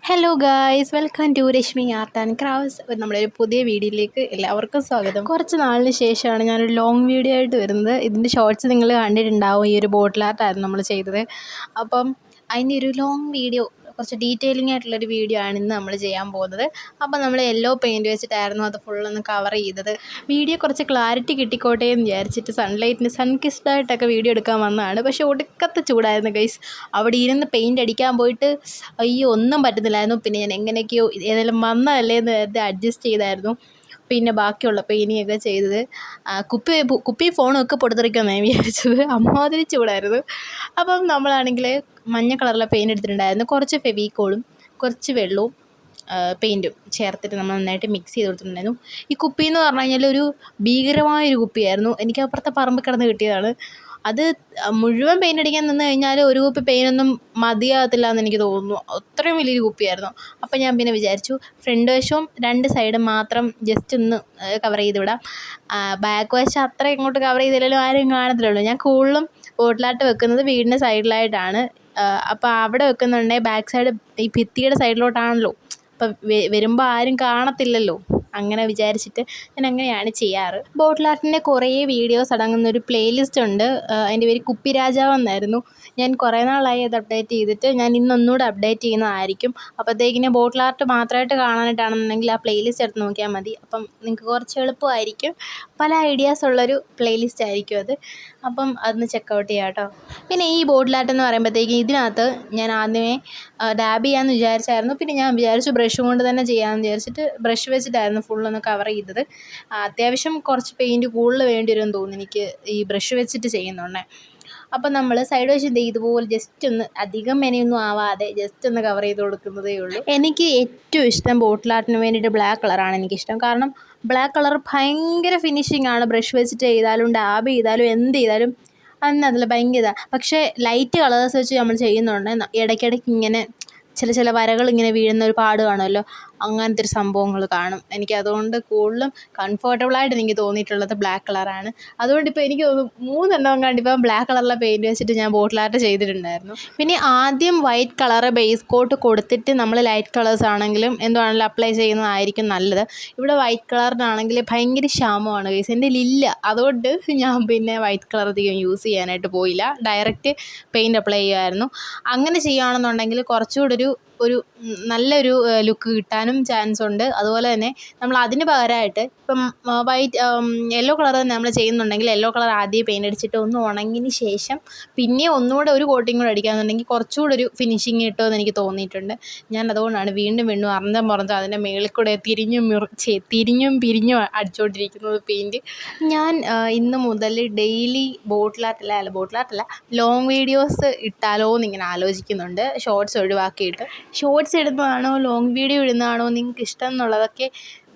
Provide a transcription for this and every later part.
Hello guys, welcome to Rashmi art and crafts. നമ്മുടെ ഒരു പുതിയ വീഡിയോയിലേക്ക് എല്ലാവർക്കും സ്വാഗതം. കുറച്ച് നാളിന് ശേഷമാണ് ഞാനൊരു ലോങ് വീഡിയോ ആയിട്ട് വരുന്നത്. ഇതിൻ്റെ ഷോർട്സ് നിങ്ങൾ കണ്ടിട്ടുണ്ടാവും. ഈ ഒരു ബോട്ടിൽ ആർട്ടായിരുന്നു നമ്മൾ ചെയ്തത്. അപ്പം അതിൻ്റെ ഒരു ലോങ് വീഡിയോ, കുറച്ച് ഡീറ്റെയിലിംഗ് ആയിട്ടുള്ളൊരു വീഡിയോ ആണ് ഇന്ന് നമ്മൾ ചെയ്യാൻ പോകുന്നത്. അപ്പം നമ്മൾ യെല്ലോ പെയിൻറ്റ് വെച്ചിട്ടായിരുന്നു അത് ഫുള്ളൊന്ന് കവർ ചെയ്തത്. വീഡിയോ കുറച്ച് ക്ലാരിറ്റി കിട്ടിക്കോട്ടെ എന്ന് വിചാരിച്ചിട്ട് സൺലൈറ്റിന് സൺകിസ്ഡായിട്ടൊക്കെ വീഡിയോ എടുക്കാൻ വന്നതാണ്. പക്ഷേ ഒടുക്കത്തെ ചൂടായിരുന്നു ഗൈസ്. അവിടെ ഇരുന്ന് പെയിൻറ്റ് അടിക്കാൻ പോയിട്ട് അയ്യോ ഒന്നും പറ്റുന്നില്ലായിരുന്നു. പിന്നെ ഞാൻ എങ്ങനെയൊക്കെയോ ഏതെങ്കിലും വന്നതല്ലേ എന്ന് കരുതി അഡ്ജസ്റ്റ് ചെയ്തായിരുന്നു. പിന്നെ ബാക്കിയുള്ള പെയിൻറ്റിങ്ങൊക്കെ ചെയ്തത്. കുപ്പി ഫോണും ഒക്കെ പൊട്ടിത്തെറിക്കുമെന്നാണ് വിചാരിച്ചത്. അമ്മാതിരി ചൂടായിരുന്നു. അപ്പം നമ്മളാണെങ്കിൽ മഞ്ഞ കളറിലെ പെയിൻറ്റ് എടുത്തിട്ടുണ്ടായിരുന്നു. കുറച്ച് ഫെവിക്കോളും കുറച്ച് വെള്ളവും പെയിൻറ്റും ചേർത്തിട്ട് നമ്മൾ നന്നായിട്ട് മിക്സ് ചെയ്ത് കൊടുത്തിട്ടുണ്ടായിരുന്നു. ഈ കുപ്പി എന്ന് പറഞ്ഞു കഴിഞ്ഞാൽ ഒരു ഭീകരമായൊരു കുപ്പിയായിരുന്നു. എനിക്ക് അപ്പുറത്തെ പറമ്പിൽ കിടന്ന് കിട്ടിയതാണ്. അത് മുഴുവൻ പെയിൻ്റ് അടിക്കാൻ നിന്ന് കഴിഞ്ഞാൽ ഒരു കുപ്പി പെയിനൊന്നും മതിയാകത്തില്ല എന്ന് എനിക്ക് തോന്നുന്നു. അത്രയും വലിയൊരു കുപ്പിയായിരുന്നു. അപ്പോൾ ഞാൻ പിന്നെ വിചാരിച്ചു ഫ്രണ്ട് വശവും രണ്ട് സൈഡും മാത്രം ജസ്റ്റ് ഒന്ന് കവർ ചെയ്ത് വിടാം. ബാക്ക് വശം അത്ര ഇങ്ങോട്ട് കവർ ചെയ്തില്ലെങ്കിലും ആരും കാണത്തില്ലല്ലോ. ഞാൻ കൂടുതലും ബോട്ടിലായിട്ട് വെക്കുന്നത് വീടിൻ്റെ സൈഡിലായിട്ടാണ്. അപ്പോൾ അവിടെ വെക്കുന്നുണ്ടെങ്കിൽ ബാക്ക് സൈഡ് ഈ ഭിത്തിയുടെ സൈഡിലോട്ടാണല്ലോ. അപ്പം വരുമ്പോൾ ആരും കാണത്തില്ലല്ലോ. അങ്ങനെ വിചാരിച്ചിട്ട് ഞാൻ അങ്ങനെയാണ് ചെയ്യാറ്. ബോട്ടിൽ ആർട്ടിൻ്റെ കുറേ വീഡിയോസ് അടങ്ങുന്നൊരു പ്ലേലിസ്റ്റ് ഉണ്ട്. അതിൻ്റെ പേര് കുപ്പി രാജാവ് എന്നായിരുന്നു. ഞാൻ കുറേ നാളായി അത് അപ്ഡേറ്റ് ചെയ്തിട്ട്. ഞാൻ ഇന്നൊന്നുകൂടെ അപ്ഡേറ്റ് ചെയ്യുന്നതായിരിക്കും. അപ്പോഴത്തേക്കിന് ബോട്ടിൽ ആർട്ട് മാത്രമായിട്ട് കാണാനായിട്ടാണെന്നുണ്ടെങ്കിൽ ആ പ്ലേലിസ്റ്റ് എടുത്ത് നോക്കിയാൽ മതി. അപ്പം നിങ്ങൾക്ക് കുറച്ച് എളുപ്പമായിരിക്കും. പല ഐഡിയാസ് ഉള്ളൊരു പ്ലേലിസ്റ്റ് ആയിരിക്കും അത്. അപ്പം അതൊന്ന് ചെക്കൗട്ട് ചെയ്യാം കേട്ടോ. പിന്നെ ഈ ബോട്ടിൽ ആർട്ട് എന്ന് പറയുമ്പോഴത്തേക്ക് ഇതിനകത്ത് ഞാൻ ആദ്യമേ ഡാബ് ചെയ്യാമെന്ന് വിചാരിച്ചായിരുന്നു. പിന്നെ ഞാൻ വിചാരിച്ചു ബ്രഷ് കൊണ്ട് തന്നെ ചെയ്യാമെന്ന് വിചാരിച്ചിട്ട് ബ്രഷ് വെച്ചിട്ടായിരുന്നു ഫുള്ളൊന്ന് കവർ ചെയ്തത്. അത്യാവശ്യം കുറച്ച് പെയിൻറ്റ് കൂടുതൽ വേണ്ടി വരുമെന്ന് തോന്നുന്നു എനിക്ക് ഈ ബ്രഷ് വെച്ചിട്ട് ചെയ്യുന്നുണ്ടേ. അപ്പം നമ്മൾ സൈഡ് വശം ഇതുപോലെ ജസ്റ്റ് ഒന്ന് അധികം മെനയൊന്നും ആവാതെ ജസ്റ്റ് ഒന്ന് കവർ ചെയ്ത് കൊടുക്കുന്നതേ ഉള്ളൂ. എനിക്ക് ഏറ്റവും ഇഷ്ടം ബോട്ടിൽ ആർട്ടിന് വേണ്ടിയിട്ട് ബ്ലാക്ക് കളറാണ് എനിക്കിഷ്ടം. കാരണം ബ്ലാക്ക് കളർ ഭയങ്കര ഫിനിഷിംഗ് ആണ്. ബ്രഷ് വെച്ചിട്ട് ചെയ്താലും ഡാബ് ചെയ്താലും എന്ത് ചെയ്താലും അതിൽ ഭയങ്കര ഇതാണ്. പക്ഷേ ലൈറ്റ് കളേഴ്സ് വെച്ച് നമ്മൾ ചെയ്യുന്നുണ്ട് ഇടയ്ക്കിടയ്ക്ക് ഇങ്ങനെ ചില വരകൾ ഇങ്ങനെ വീഴുന്ന ഒരു പാട് കാണുമല്ലോ. അങ്ങനത്തെ ഒരു സംഭവങ്ങൾ കാണും. എനിക്കതുകൊണ്ട് കൂടുതലും കംഫർട്ടബിളായിട്ട് എനിക്ക് തോന്നിയിട്ടുള്ളത് ബ്ലാക്ക് കളറാണ്. അതുകൊണ്ട് ഇപ്പോൾ എനിക്ക് തോന്നുന്നു 3 എണ്ണം കണ്ടിപ്പം ബ്ലാക്ക് കളറിലെ പെയിൻറ്റ് വെച്ചിട്ട് ഞാൻ ബോട്ടിൽ ആർട്ട് ചെയ്തിട്ടുണ്ടായിരുന്നു. പിന്നെ ആദ്യം വൈറ്റ് കളറ് ബേസ് കോട്ട് കൊടുത്തിട്ട് നമ്മൾ ലൈറ്റ് കളേഴ്സ് ആണെങ്കിലും എന്താണെങ്കിലും അപ്ലൈ ചെയ്യുന്നതായിരിക്കും നല്ലത്. ഇവിടെ വൈറ്റ് കളറിനാണെങ്കിൽ ഭയങ്കര ക്ഷാമമാണ് കേസ്. എൻ്റെ ഇല്ല. അതുകൊണ്ട് ഞാൻ പിന്നെ വൈറ്റ് കളർ അധികം യൂസ് ചെയ്യാനായിട്ട് പോയില്ല. ഡയറക്റ്റ് പെയിൻറ്റ് അപ്ലൈ ചെയ്യുമായിരുന്നു. അങ്ങനെ ചെയ്യുകയാണെന്നുണ്ടെങ്കിൽ കുറച്ചുകൂടെ ഒരു നല്ലൊരു ലുക്ക് കിട്ടാനും ചാൻസ് ഉണ്ട്. അതുപോലെ തന്നെ നമ്മൾ അതിന് പകരമായിട്ട് ഇപ്പം യെല്ലോ കളർ തന്നെ നമ്മൾ ചെയ്യുന്നുണ്ടെങ്കിൽ യെല്ലോ കളർ ആദ്യം പെയിൻറ്റ് അടിച്ചിട്ട് ഒന്ന് ഉണങ്ങിയതിന് ശേഷം പിന്നെ ഒന്നുകൂടെ ഒരു കോട്ടിങ് കൂടെ അടിക്കുകയാണെന്നുണ്ടെങ്കിൽ കുറച്ചുകൂടെ ഒരു ഫിനിഷിങ് കിട്ടുമെന്ന് എനിക്ക് തോന്നിയിട്ടുണ്ട്. ഞാൻ അതുകൊണ്ടാണ് വീണ്ടും അറന്തം പുറത്ത് അതിൻ്റെ മേളിൽ കൂടെ തിരിഞ്ഞും പിരിഞ്ഞും അടിച്ചുകൊണ്ടിരിക്കുന്നത് പെയിൻറ്റ്. ഞാൻ ഇന്ന് മുതൽ ഡെയിലി ബോട്ടിൽ ആർട്ടല്ല ലോങ് വീഡിയോസ് ഇട്ടാലോ എന്നിങ്ങനെ ആലോചിക്കുന്നുണ്ട്. ഷോർട്സ് ഒഴിവാക്കിയിട്ട്. ഷോർട്സ് ഇടുന്നതാണോ ലോങ് വീഡിയോ ഇടുന്നതാണോ നിങ്ങൾക്ക് ഇഷ്ടം എന്നുള്ളതൊക്കെ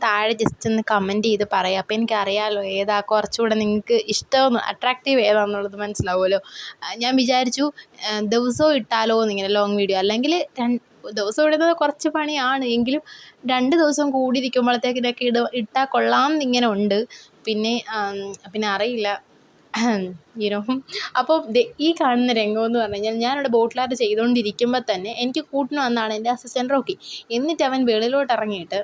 താഴെ ജസ്റ്റ് ഒന്ന് കമൻറ്റ് ചെയ്ത് പറയാം. അപ്പോൾ എനിക്കറിയാമല്ലോ ഏതാ കുറച്ചുകൂടെ നിങ്ങൾക്ക് ഇഷ്ടം അട്രാക്റ്റീവ് ഏതാണെന്നുള്ളത് മനസ്സിലാവുമല്ലോ. ഞാൻ വിചാരിച്ചു ദിവസവും ഇട്ടാലോ എന്നിങ്ങനെ ലോങ് വീഡിയോ. അല്ലെങ്കിൽ ദിവസം ഇടുന്നത് കുറച്ച് പണിയാണ്. എങ്കിലും 2 ദിവസം കൂടിയിരിക്കുമ്പോഴത്തേക്കിനൊക്കെ ഇട്ടാൽ കൊള്ളാം എന്നിങ്ങനെ ഉണ്ട്. പിന്നെ അറിയില്ല അപ്പോൾ ഈ കാണുന്ന രംഗം എന്ന് പറഞ്ഞു കഴിഞ്ഞാൽ ഞാനിവിടെ ബോട്ടിൽ ആർട്ട് ചെയ്തുകൊണ്ടിരിക്കുമ്പോൾ തന്നെ എനിക്ക് കൂട്ടിന് വന്നതാണ് എൻ്റെ അസിസ്റ്റൻറ്റ് റോക്കി. എന്നിട്ട് അവൻ വെളിയിലോട്ട് ഇറങ്ങിയിട്ട്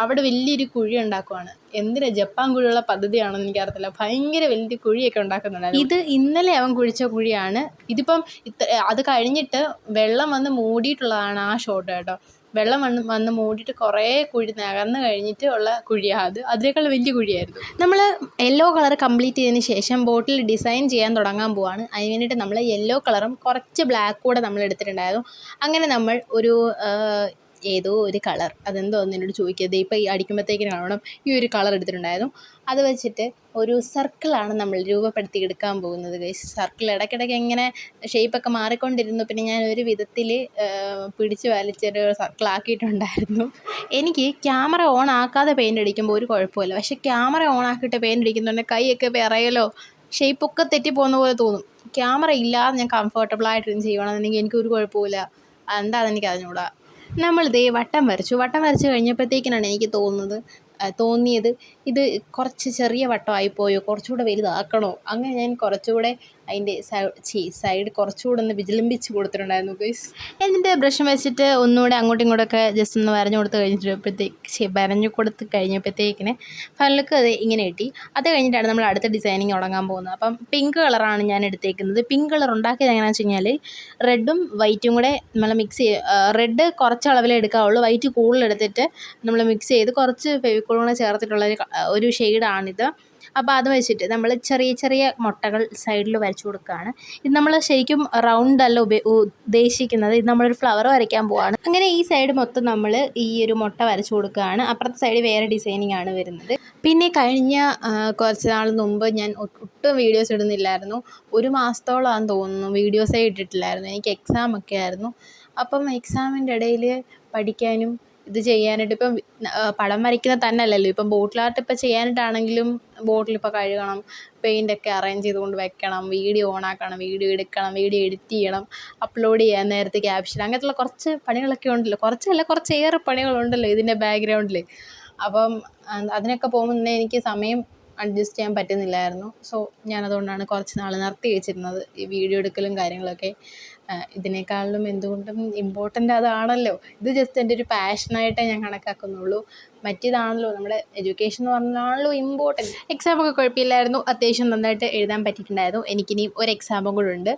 അവിടെ വലിയൊരു കുഴി ഉണ്ടാക്കുവാണ്. എന്തിനാ ജപ്പാൻ കുഴിയുള്ള പദ്ധതിയാണെന്ന് എനിക്കറിയത്തില്ല. ഭയങ്കര വലിയ കുഴിയൊക്കെ ഉണ്ടാക്കുന്നുണ്ടായിരുന്നു. ഇത് ഇന്നലെ അവൻ കുഴിച്ച കുഴിയാണ്. ഇതിപ്പം അത് കഴിഞ്ഞിട്ട് വെള്ളം വന്ന് മൂടിയിട്ടുള്ളതാണ് ആ ഷോട്ട് കേട്ടോ. വെള്ളം വന്ന് മൂടിയിട്ട് കുറേ കുഴി നികന്ന് കഴിഞ്ഞിട്ട് ഉള്ള കുഴിയാണ് അത്. അതിനേക്കാൾ വലിയ കുഴിയായിരുന്നു. നമ്മൾ യെല്ലോ കളർ കംപ്ലീറ്റ് ചെയ്തതിന് ശേഷം ബോട്ടിൽ ഡിസൈൻ ചെയ്യാൻ തുടങ്ങാൻ പോവാണ്. അതിന് വേണ്ടിയിട്ട് നമ്മൾ യെല്ലോ കളറും കുറച്ച് ബ്ലാക്ക് കൂടെ നമ്മൾ എടുത്തിട്ടുണ്ടായിരുന്നു. അങ്ങനെ നമ്മൾ ഏതോ ഒരു കളർ അതെന്തോന്ന് എന്നോട് ചോദിക്കരുത്. ഇപ്പോൾ ഈ അടിക്കുമ്പോഴത്തേക്കിന് കാണണം ഈ ഒരു കളർ എടുത്തിട്ടുണ്ടായിരുന്നു. അത് വെച്ചിട്ട് ഒരു സർക്കിളാണ് നമ്മൾ രൂപപ്പെടുത്തി എടുക്കാൻ പോകുന്നത് ഗൈസ്. സർക്കിൾ ഇടയ്ക്കിടയ്ക്ക് ഇങ്ങനെ ഷേപ്പൊക്കെ മാറിക്കൊണ്ടിരുന്നു. പിന്നെ ഞാൻ ഒരു വിധത്തിൽ പിടിച്ച് വലിച്ചൊരു സർക്കിളാക്കിയിട്ടുണ്ടായിരുന്നു. എനിക്ക് ക്യാമറ ഓൺ ആക്കാതെ പെയിൻ്റ് അടിക്കുമ്പോൾ ഒരു കുഴപ്പമില്ല. പക്ഷേ ക്യാമറ ഓൺ ആക്കിയിട്ട് പെയിൻ്റ് അടിക്കുന്നുണ്ടെങ്കിൽ കൈയൊക്കെ വിറയലോ ഷേപ്പൊക്കെ തെറ്റിപ്പോകുന്ന പോലെ തോന്നും. ക്യാമറ ഇല്ലാതെ ഞാൻ കംഫർട്ടബിളായിട്ടിരുന്ന് ചെയ്യുകയാണെന്നുണ്ടെങ്കിൽ എനിക്കൊരു കുഴപ്പമില്ല. എന്താണെന്ന് എനിക്ക് അറിഞ്ഞുകൂടാ. നമ്മളിതേ വട്ടം വരച്ചു കഴിഞ്ഞപ്പോഴത്തേക്കിനാണ് എനിക്ക് തോന്നിയത് ഇത് കുറച്ച് ചെറിയ വട്ടമായിപ്പോയോ, കുറച്ചുകൂടെ വലുതാക്കണോ, അങ്ങനെ ഞാൻ കുറച്ചുകൂടെ അതിൻ്റെ സൈഡ് കുറച്ചുകൂടെ ഒന്ന് വിജൃംഭിച്ച് കൊടുത്തിട്ടുണ്ടായിരുന്നു ഗൈസ്. എന്നിട്ട് ബ്രഷ് വെച്ചിട്ട് ഒന്നുകൂടെ അങ്ങോട്ടും ഇങ്ങോട്ടൊക്കെ ജസ്റ്റ് ഒന്ന് വരഞ്ഞു കൊടുത്ത് കഴിഞ്ഞപ്പോഴത്തേക്കിന് ഫൈനലുക്ക് അത് ഇങ്ങനെ കിട്ടി. അത് കഴിഞ്ഞിട്ടാണ് നമ്മൾ അടുത്ത ഡിസൈനിങ് തുടങ്ങാൻ പോകുന്നത്. അപ്പം പിങ്ക് കളറാണ് ഞാൻ എടുത്തേക്കുന്നത്. പിങ്ക് കളർ ഉണ്ടാക്കിയത് എങ്ങനെയാണെന്ന് വെച്ച് കഴിഞ്ഞാൽ റെഡും വൈറ്റും കൂടെ നമ്മൾ മിക്സ് ചെയ്ത്, റെഡ് കുറച്ച് അളവിലേ എടുക്കാവുള്ളൂ, വൈറ്റ് കൂടുതലെടുത്തിട്ട് നമ്മൾ മിക്സ് ചെയ്ത് കുറച്ച് ഫെവിക്കോൾ കൂടെ ചേർത്തിട്ടുള്ള ഒരു ഷെയ്ഡാണിത്. അപ്പോൾ അത് വെച്ചിട്ട് നമ്മൾ ചെറിയ ചെറിയ മുട്ടകൾ സൈഡിൽ വരച്ചു കൊടുക്കുകയാണ്. ഇത് നമ്മൾ ശരിക്കും റൗണ്ട് അല്ല ഉദ്ദേശിക്കുന്നത്, ഇത് നമ്മളൊരു ഫ്ലവർ വരയ്ക്കാൻ പോവാണ്. അങ്ങനെ ഈ സൈഡ് മൊത്തം നമ്മൾ ഈ ഒരു മുട്ട വരച്ചു കൊടുക്കുകയാണ്. അപ്പുറത്തെ സൈഡ് വേറെ ഡിസൈനിങ് ആണ് വരുന്നത്. പിന്നെ കഴിഞ്ഞ കുറച്ച് നാൾ മുമ്പ് ഞാൻ ഒട്ടും വീഡിയോസ് ഇടുന്നില്ലായിരുന്നു. 1 മാസത്തോളമാണെന്ന് തോന്നുന്നു വീഡിയോസേ ഇട്ടിട്ടില്ലായിരുന്നു. എനിക്ക് എക്സാമൊക്കെ ആയിരുന്നു. അപ്പം എക്സാമിൻ്റെ ഇടയിൽ പഠിക്കാനും ഇത് ചെയ്യാനായിട്ട് ഇപ്പം പടം വരയ്ക്കുന്നത് തന്നെ അല്ലല്ലോ, ഇപ്പം ബോട്ടിൽ ആർട്ട് ഇപ്പം ചെയ്യാനായിട്ടാണെങ്കിലും ബോട്ടിലിപ്പോൾ കഴുകണം, പെയിൻ്റൊക്കെ അറേഞ്ച് ചെയ്തുകൊണ്ട് വെക്കണം, വീഡിയോ ഓണാക്കണം, വീഡിയോ എടുക്കണം, വീഡിയോ എഡിറ്റ് ചെയ്യണം, അപ്ലോഡ് ചെയ്യാൻ നേരത്തെ ക്യാപ്ഷൻ, അങ്ങനത്തുള്ള കുറച്ച് പണികളൊക്കെ ഉണ്ടല്ലോ, കുറച്ചേറെ പണികളുണ്ടല്ലോ ഇതിൻ്റെ ബാക്ക്ഗ്രൗണ്ടിൽ. അപ്പം അതിനൊക്കെ പോകുമ്പോൾ തന്നെ എനിക്ക് സമയം അഡ്ജസ്റ്റ് ചെയ്യാൻ പറ്റുന്നില്ലായിരുന്നു. സോ ഞാനതുകൊണ്ടാണ് കുറച്ച് നാൾ നിർത്തി വെച്ചിരുന്നത് ഈ വീഡിയോ എടുക്കലും കാര്യങ്ങളൊക്കെ. ഇതിനേക്കാളിലും എന്തുകൊണ്ടും ഇമ്പോർട്ടൻ്റ് അതാണല്ലോ. ഇത് ജസ്റ്റ് എൻ്റെ ഒരു പാഷനായിട്ടേ ഞാൻ കണക്കാക്കുന്നുള്ളൂ. മറ്റേതാണല്ലോ നമ്മുടെ എഡ്യൂക്കേഷൻ എന്ന് പറഞ്ഞാണല്ലോ ഇമ്പോർട്ടൻറ്റ്. എക്സാമൊക്കെ കുഴപ്പമില്ലായിരുന്നു, അത്യാവശ്യം നന്നായിട്ട് എഴുതാൻ പറ്റിയിട്ടുണ്ടായിരുന്നു. എനിക്കിനിയും ഒരു എക്സാമും കൂടെ ഉണ്ട്.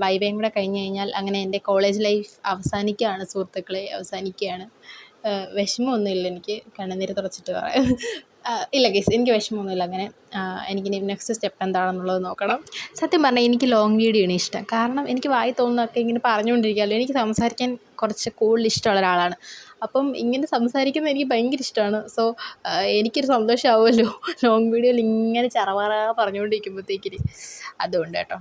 വൈവയും കൂടെ കഴിഞ്ഞ് കഴിഞ്ഞാൽ അങ്ങനെ എൻ്റെ കോളേജ് ലൈഫ് അവസാനിക്കുകയാണ് സുഹൃത്തുക്കളെ, അവസാനിക്കുകയാണ്. വിഷമമൊന്നുമില്ല, എനിക്ക് കണ്ണുനീര് തുടച്ചിട്ട് പറയാം. ഇല്ല ഗൈസ്, എനിക്ക് വിഷമമൊന്നുമില്ല. അങ്ങനെ എനിക്കിനി നെക്സ്റ്റ് സ്റ്റെപ്പ് എന്താണെന്നുള്ളത് നോക്കണം. സത്യം പറഞ്ഞാൽ എനിക്ക് ലോങ് വീഡിയോ ആണ് ഇഷ്ടം. കാരണം എനിക്ക് വായി തോന്നുന്നതൊക്കെ ഇങ്ങനെ പറഞ്ഞുകൊണ്ടിരിക്കുകയല്ലോ. എനിക്ക് സംസാരിക്കാൻ കുറച്ച് കൂടുതൽ ഇഷ്ടമുള്ള ഒരാളാണ്. അപ്പം ഇങ്ങനെ സംസാരിക്കുന്നത് എനിക്ക് ഭയങ്കര ഇഷ്ടമാണ്. സോ എനിക്കൊരു സന്തോഷമാവുമല്ലോ ലോങ് വീഡിയോയിൽ ഇങ്ങനെ ചറവറ പറഞ്ഞുകൊണ്ടിരിക്കുമ്പോഴത്തേക്കിന്. അതുകൊണ്ട് കേട്ടോ.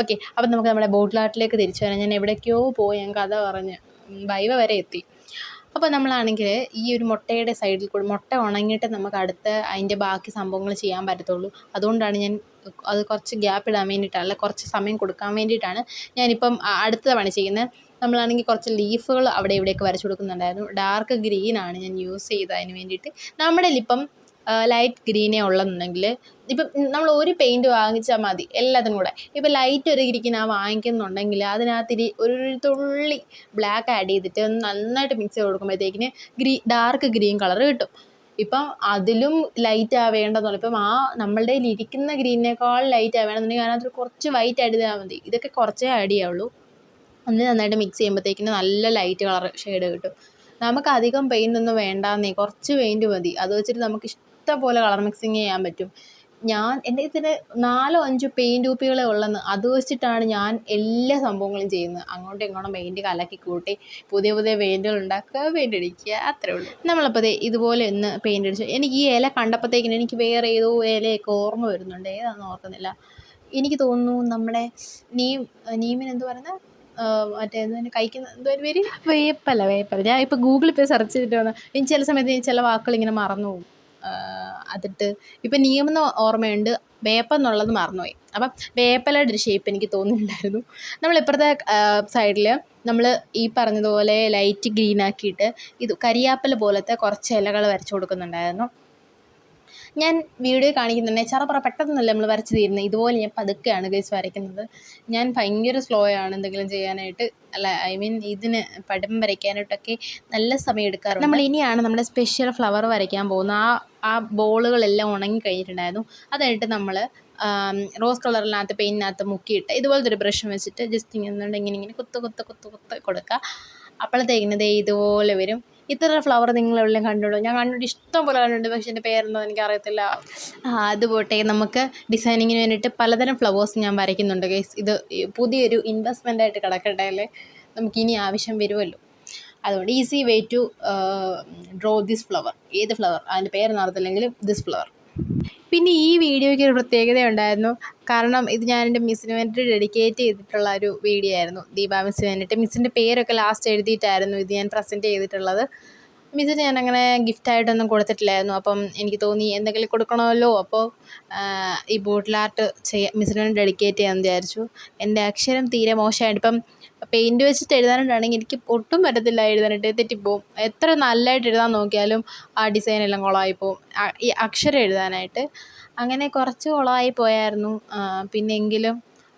ഓക്കെ, അപ്പം നമുക്ക് നമ്മുടെ ബോട്ടിൽ ആർട്ടിലേക്ക് തിരിച്ചു വരാം. ഞാൻ എവിടേക്കോ പോയി, ഞാൻ കഥ പറഞ്ഞ് വൈവ വരെ എത്തി. അപ്പോൾ നമ്മളാണെങ്കിൽ ഈ ഒരു മുട്ടയുടെ സൈഡിൽ കൂടി മുട്ട ഉണങ്ങിയിട്ട് നമുക്ക് അതിൻ്റെ ബാക്കി സംഭവങ്ങൾ ചെയ്യാൻ പറ്റത്തുള്ളൂ. അതുകൊണ്ടാണ് ഞാൻ അത് കുറച്ച് ഗ്യാപ്പ് ഇടാൻ വേണ്ടിയിട്ടാണ്, അല്ല കുറച്ച് സമയം കൊടുക്കാൻ വേണ്ടിയിട്ടാണ് ഞാനിപ്പം അടുത്ത പണി ചെയ്യുന്നത്. നമ്മളാണെങ്കിൽ കുറച്ച് ലീഫുകൾ അവിടെ ഇവിടെയൊക്കെ വരച്ചു കൊടുക്കുന്നുണ്ടായിരുന്നു. ഡാർക്ക് ഗ്രീനാണ് ഞാൻ യൂസ് ചെയ്തത് അതിന് വേണ്ടിയിട്ട്. നമ്മുടെ ഇപ്പം ലൈറ്റ് ഗ്രീനേ ഉള്ളതെന്നുണ്ടെങ്കിൽ ഇപ്പം നമ്മൾ ഒരു പെയിൻറ്റ് വാങ്ങിച്ചാൽ മതി എല്ലാത്തിനും കൂടെ. ഇപ്പം ലൈറ്റ് ഒരു ഗ്രീൻ വാങ്ങിക്കുന്നുണ്ടെങ്കിൽ അതിനകത്ത് ഒരു തുള്ളി ബ്ലാക്ക് ആഡ് ചെയ്തിട്ട് നന്നായിട്ട് മിക്സ് ചെയ്ത് കൊടുക്കുമ്പോഴത്തേക്കിന് ഡാർക്ക് ഗ്രീൻ കളർ കിട്ടും. ഇപ്പം അതിലും ലൈറ്റ് ആവേണ്ടതെന്നുള്ളൂ. ഇപ്പം നമ്മളുടെ കയ്യിൽ ഇരിക്കുന്ന ഗ്രീനിനേക്കാൾ ലൈറ്റ് ആവേണമെന്നുണ്ടെങ്കിൽ അതിനകത്ത് കുറച്ച് വൈറ്റ് ആഡ് ചെയ്താൽ മതി. ഇതൊക്കെ കുറച്ചേ ആഡ് ചെയ്യാവുള്ളൂ. അതിൽ നന്നായിട്ട് മിക്സ് ചെയ്യുമ്പോഴത്തേക്കിന് നല്ല ലൈറ്റ് കളർ ഷെയ്ഡ് കിട്ടും. നമുക്ക് അധികം പെയിൻ്റ് ഒന്നും വേണ്ടാന്നേ, കുറച്ച് പെയിൻറ്റ് മതി. അത് വെച്ചിട്ട് നമുക്ക് ഇഷ്ടം പോലെ കളർ മിക്സിങ് ചെയ്യാൻ പറ്റും. എൻ്റെ ഇതിന് 4-5 പെയിൻറ്റ് കുപ്പികളെ ഉള്ളെന്ന്, അത് വെച്ചിട്ടാണ് ഞാൻ എല്ലാ സംഭവങ്ങളും ചെയ്യുന്നത്. അങ്ങോട്ടും ഇങ്ങോട്ടും പെയിൻറ്റ് കലക്കി കൂട്ടി പുതിയ പെയിൻറ്റുകൾ ഉണ്ടാക്കുക, പെയിൻ്റ് അടിക്കുക, അത്രേ ഉള്ളൂ. നമ്മളപ്പോൾ ഇതുപോലെ ഒന്ന് പെയിൻ്റ് അടിച്ചു. എനിക്ക് ഈ ഇല കണ്ടപ്പോഴത്തേക്കിന് എനിക്ക് വേറെ ഏതോ ഇലയൊക്കെ ഓർമ്മ വരുന്നുണ്ട്, ഏതാണെന്ന് ഓർക്കുന്നില്ല. എനിക്ക് തോന്നുന്നു നമ്മുടെ നീമിന് എന്ത് പറയുന്നത്, മറ്റേ കഴിക്കുന്ന എന്തൊരു പേര്, വേപ്പല. ഞാൻ ഇപ്പോൾ ഗൂഗിളിൽ പോയി സെർച്ച് ചെയ്തിട്ട് വന്നു. ഇനി ചില സമയത്ത് ചില വാക്കുകൾ ഇങ്ങനെ മറന്നു പോകും. അതിട്ട് ഇപ്പം നീമെന്ന് ഓർമ്മയുണ്ട്, വേപ്പെന്നുള്ളത് മറന്നുപോയി. അപ്പം വേപ്പലയുടെ ഒരു ഷേപ്പ് എനിക്ക് തോന്നുന്നുണ്ടായിരുന്നു. നമ്മളിപ്പുറത്തെ സൈഡിൽ നമ്മൾ ഈ പറഞ്ഞതുപോലെ ലൈറ്റ് ഗ്രീൻ ആക്കിയിട്ട് ഇത് കരിയാപ്പല പോലത്തെ കുറച്ച് ഇലകൾ വരച്ചു കൊടുക്കുന്നുണ്ടായിരുന്നു. ഞാൻ വീഡിയോ കാണിക്കുന്നുണ്ടെങ്കിൽ ചറപ്പറ പെട്ടെന്നല്ല നമ്മൾ വരച്ച് തീരുന്നത്. ഇതുപോലെ ഞാൻ പതുക്കെയാണ് ഗൈസ് വരയ്ക്കുന്നത്. ഞാൻ ഭയങ്കര സ്ലോ ആണ് എന്തെങ്കിലും ചെയ്യാനായിട്ട്, അല്ല ഇതിന് പടം വരയ്ക്കാനായിട്ടൊക്കെ നല്ല സമയം എടുക്കാറുണ്ട്. നമ്മൾ ഇനിയാണ് നമ്മുടെ സ്പെഷ്യൽ ഫ്ലവർ വരയ്ക്കാൻ പോകുന്നത്. ആ ബോളുകളെല്ലാം ഉണങ്ങി കഴിഞ്ഞിട്ടുണ്ടായിരുന്നു. അത് കഴിഞ്ഞിട്ട് നമ്മൾ റോസ് കളറിനകത്ത് പെയിൻറ്റിനകത്ത് മുക്കിയിട്ട് ഇതുപോലത്തെ ഒരു ബ്രഷ് വെച്ചിട്ട് ജസ്റ്റ് ഇങ്ങനെ കുത്ത് കൊടുക്കുക. അപ്പോഴത്തേക്കിന് ഇതുപോലെ വരും. ഇത്ര ഫ്ലവർ നിങ്ങളെല്ലാം കണ്ടുള്ളൂ? ഞാൻ കണ്ടിട്ട് ഇഷ്ടം പോലെ കണ്ടിട്ടുണ്ട്, പക്ഷേ എൻ്റെ പേരെന്തോ എനിക്കറിയത്തില്ല. അതുപോട്ടെ, നമുക്ക് ഡിസൈനിങ്ങിന് വേണ്ടിയിട്ട് പലതരം ഫ്ലവേഴ്സ് ഞാൻ വരയ്ക്കുന്നുണ്ട് ഗൈസ്. ഇത് പുതിയൊരു ഇൻവെസ്റ്റ്മെൻ്റായിട്ട് കിടക്കട്ടെ, അല്ലേ, നമുക്കിനി ആവശ്യം വരുമല്ലോ. അതുകൊണ്ട് easy way to draw this flower. ഏത് ഫ്ലവർ, അതിൻ്റെ പേരൊന്നും അറിയത്തില്ലെങ്കിലും ദിസ് ഫ്ലവർ. പിന്നെ ഈ വീഡിയോയ്ക്ക് ഒരു പ്രത്യേകത ഉണ്ടായിരുന്നു. കാരണം ഇത് ഞാൻ എൻ്റെ മിസ്സിന് വേണ്ടിയിട്ട് ഡെഡിക്കേറ്റ് ചെയ്തിട്ടുള്ള ഒരു വീഡിയോ ആയിരുന്നു. ദീപാ മിസ്സിന് വേണ്ടിയിട്ട്. മിസ്സിൻ്റെ പേരൊക്കെ ലാസ്റ്റ് എഴുതിയിട്ടായിരുന്നു ഇത് ഞാൻ പ്രസൻറ്റ് ചെയ്തിട്ടുള്ളത്. മിസ്സിന് ഞാനങ്ങനെ ഗിഫ്റ്റായിട്ടൊന്നും കൊടുത്തിട്ടില്ലായിരുന്നു. അപ്പം എനിക്ക് തോന്നി എന്തെങ്കിലും കൊടുക്കണമല്ലോ. അപ്പോൾ ഈ ബോട്ടിൽ ആർട്ട് മിസ്സിന് വേണ്ടി ഡെഡിക്കേറ്റ് ചെയ്യാമെന്ന് വിചാരിച്ചു. എൻ്റെ അക്ഷരം തീരെ മോശമായിട്ട് ഇപ്പം പെയിൻറ്റ് വെച്ചിട്ട് എഴുതാനായിട്ടാണെങ്കിൽ എനിക്ക് ഒട്ടും പറ്റത്തില്ല എഴുതാനായിട്ട്, തെറ്റിപ്പോവും. എത്ര നല്ലതായിട്ട് എഴുതാൻ നോക്കിയാലും ആ ഡിസൈനെല്ലാം കുളമായിപ്പോവും, ഈ അക്ഷരം എഴുതാനായിട്ട്. അങ്ങനെ കുറച്ച് കുളമായി പോയായിരുന്നു. പിന്നെങ്കിലും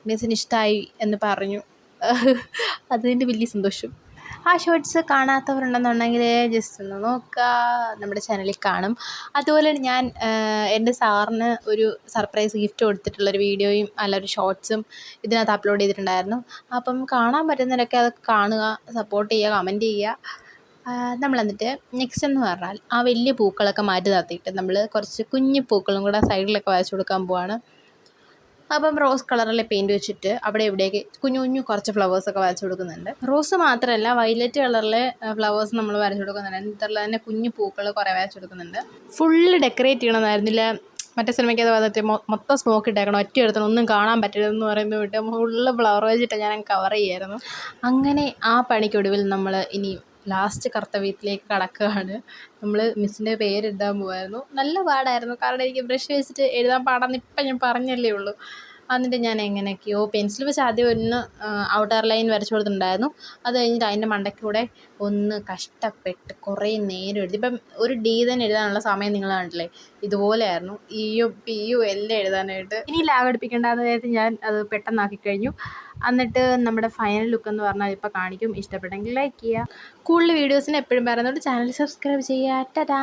മിസ്സിന് ഇഷ്ടമായി എന്ന് പറഞ്ഞു. അതിൻ്റെ വലിയ സന്തോഷം. ആ ഷോർട്സ് കാണാത്തവരുണ്ടെന്നുണ്ടെങ്കിൽ ജസ്റ്റ് ഒന്ന് നോക്കുക, നമ്മുടെ ചാനലിൽ കാണും. അതുപോലെ ഞാൻ എൻ്റെ സാറിന് ഒരു സർപ്രൈസ് ഗിഫ്റ്റ് കൊടുത്തിട്ടുള്ളൊരു വീഡിയോയും ഒരു ഷോർട്സും ഇതിനകത്ത് അപ്ലോഡ് ചെയ്തിട്ടുണ്ടായിരുന്നു. അപ്പം കാണാൻ പറ്റുന്നവരൊക്കെ അതൊക്കെ കാണുക, സപ്പോർട്ട് ചെയ്യുക, കമൻറ്റ് ചെയ്യുക. നമ്മളെന്നിട്ട് നെക്സ്റ്റ് എന്ന് പറഞ്ഞാൽ ആ വലിയ പൂക്കളൊക്കെ മാറ്റി നിർത്തിയിട്ട് നമ്മൾ കുറച്ച് കുഞ്ഞു പൂക്കളും കൂടെ സൈഡിലൊക്കെ വരച്ചു കൊടുക്കാൻ പോവാണ്. അപ്പം റോസ് കളറിലെ പെയിൻറ്റ് വെച്ചിട്ട് അവിടെ ഇവിടേക്ക് കുഞ്ഞു കുഞ്ഞു കുറച്ച് ഫ്ലവേഴ്സൊക്കെ വരച്ചു കൊടുക്കുന്നുണ്ട്. റോസ് മാത്രമല്ല, വയലറ്റ് കളറിലെ ഫ്ലവേഴ്സ് നമ്മൾ വരച്ചു കൊടുക്കുന്നുണ്ട്. എന്നിട്ടുള്ള തന്നെ കുഞ്ഞു പൂക്കൾ കുറേ വരച്ചു കൊടുക്കുന്നുണ്ട്. ഫുള്ള് ഡെക്കറേറ്റ് ചെയ്യണമെന്നായിരുന്നില്ല. മറ്റേ സിനിമയ്ക്കത് വന്നിട്ട് മൊത്തം സ്മോക്ക് ഇട്ടേക്കണം, ഒറ്റ എടുത്തണം, ഒന്നും കാണാൻ പറ്റരുതെന്ന് പറയുമ്പോൾ വിട്ട് ഫുള്ള് ഫ്ലവർ വെച്ചിട്ട് ഞാൻ കവർ ചെയ്യായിരുന്നു. അങ്ങനെ ആ പണിക്കൊടുവിൽ നമ്മൾ ഇനി ലാസ്റ്റ് കർത്തവ്യത്തിലേക്ക് കടക്കുകയാണ്. നമ്മൾ മിസ്സിൻ്റെ പേരെഴുതാൻ പോകുമായിരുന്നു. നല്ല പാടായിരുന്നു, കാരണം എനിക്ക് ബ്രഷ് വെച്ചിട്ട് എഴുതാൻ പാടാന്ന് ഇപ്പം ഞാൻ പറഞ്ഞല്ലേ ഉള്ളൂ. എന്നിട്ട് ഞാൻ എങ്ങനെയൊക്കെയോ പെൻസിൽ വെച്ച് ആദ്യം ഒന്ന് ഔട്ടർ ലൈൻ വരച്ചു കൊടുത്തിട്ടുണ്ടായിരുന്നു. അത് കഴിഞ്ഞിട്ട് അതിൻ്റെ മണ്ടയ്ക്കൂടെ ഒന്ന് കഷ്ടപ്പെട്ട് കുറേ നേരം എഴുതി. ഇപ്പം ഒരു ഡി തന്നെ എഴുതാനുള്ള സമയം നിങ്ങൾ കണ്ടില്ലേ, ഇതുപോലെയായിരുന്നു. ഇയും പിയും എല്ലാം എഴുതാനായിട്ട്. ഇനി ലാഗ് അടുപ്പിക്കേണ്ടതെന്ന് കരുതി ഞാൻ അത് പെട്ടെന്നാക്കി കഴിഞ്ഞു. എന്നിട്ട് നമ്മുടെ ഫൈനൽ ലുക്ക് എന്ന് പറഞ്ഞാൽ ഇപ്പോൾ കാണിക്കും. ഇഷ്ടപ്പെട്ടെങ്കിൽ ലൈക്ക് ചെയ്യുക. കൂടുതൽ വീഡിയോസിന് എപ്പോഴും പറയുന്നതുകൊണ്ട് ചാനൽ സബ്സ്ക്രൈബ് ചെയ്യുക. ടാറ്റാ.